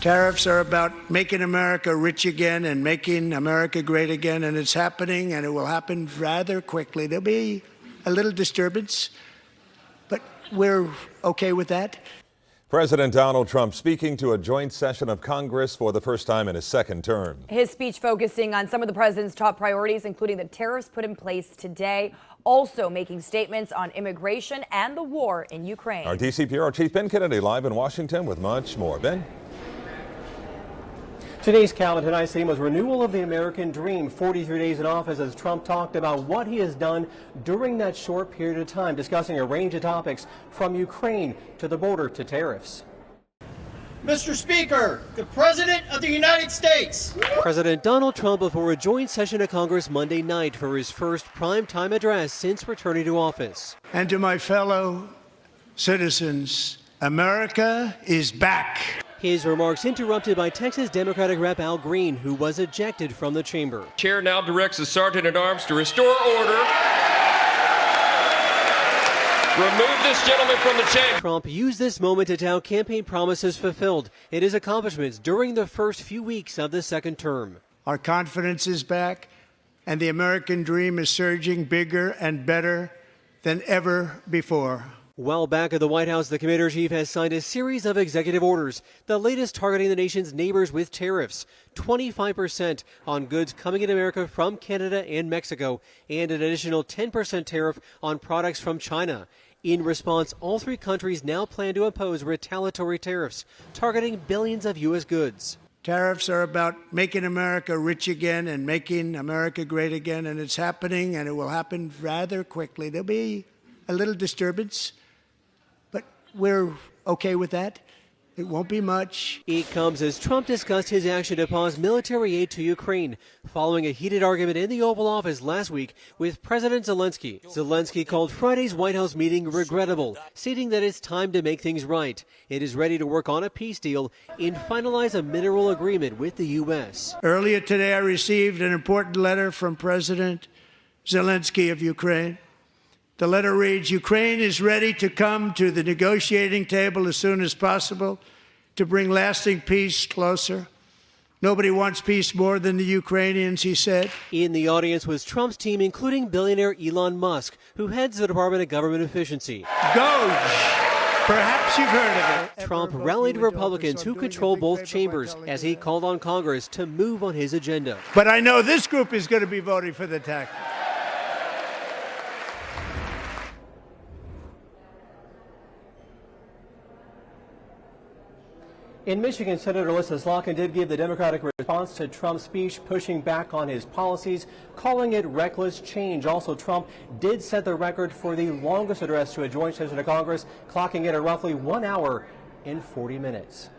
Tariffs are about making America rich again and making America great again, and it's happening, and it will happen rather quickly. There'll be a little disturbance, but we're okay with that. President Donald Trump speaking to a joint session of Congress for the first time in his second term. His speech focusing on some of the president's top priorities, including the tariffs put in place today, also making statements on immigration and the war in Ukraine. Our D.C. Bureau Chief Ben Kennedy live in Washington with much more. Ben? Today's calendar tonight's theme was renewal of the American dream. 43 days in office as Trump talked about what he has done during that short period of time, discussing a range of topics from Ukraine to the border to tariffs. Mr. Speaker, the President of the United States. President Donald Trump before a joint session of Congress Monday night for his first primetime address since returning to office. And to my fellow citizens, America is back. His remarks interrupted by Texas Democratic Rep. Al Green, who was ejected from the chamber. Chair now directs the Sergeant-at-Arms to restore order. Remove this gentleman from the chamber. Trump used this moment to tout campaign promises fulfilled and his accomplishments during the first few weeks of the second term. Our confidence is back, and the American dream is surging bigger and better than ever before. While back at the White House, the commander chief has signed a series of executive orders, the latest targeting the nation's neighbors with tariffs, 25% on goods coming into America from Canada and Mexico, and an additional 10% tariff on products from China. In response, all three countries now plan to impose retaliatory tariffs, targeting billions of U.S. goods. Tariffs are about making America rich again and making America great again, and it's happening, and it will happen rather quickly. There'll be a little disturbance, but we're okay with that. It won't be much. It comes as Trump discussed his action to pause military aid to Ukraine, following a heated argument in the Oval Office last week with President Zelensky. Zelensky called Friday's White House meeting regrettable, stating that it's time to make things right. It is ready to work on a peace deal and finalize a mineral agreement with the U.S. Earlier today, I received an important letter from President Zelensky of Ukraine. The letter reads, Ukraine is ready to come to the negotiating table as soon as possible to bring lasting peace closer. Nobody wants peace more than the Ukrainians, he said. In the audience was Trump's team, including billionaire Elon Musk, who heads the Department of Government Efficiency. Doge. Perhaps you've heard of it. Trump rallied Republicans who control both chambers as he called on Congress to move on his agenda. But I know this group is going to be voting for the tax. In Michigan, Senator Alyssa Slotkin did give the Democratic response to Trump's speech, pushing back on his policies, calling it reckless change. Also, Trump did set the record for the longest address to a joint session of Congress, clocking in at roughly 1 hour and 40 minutes.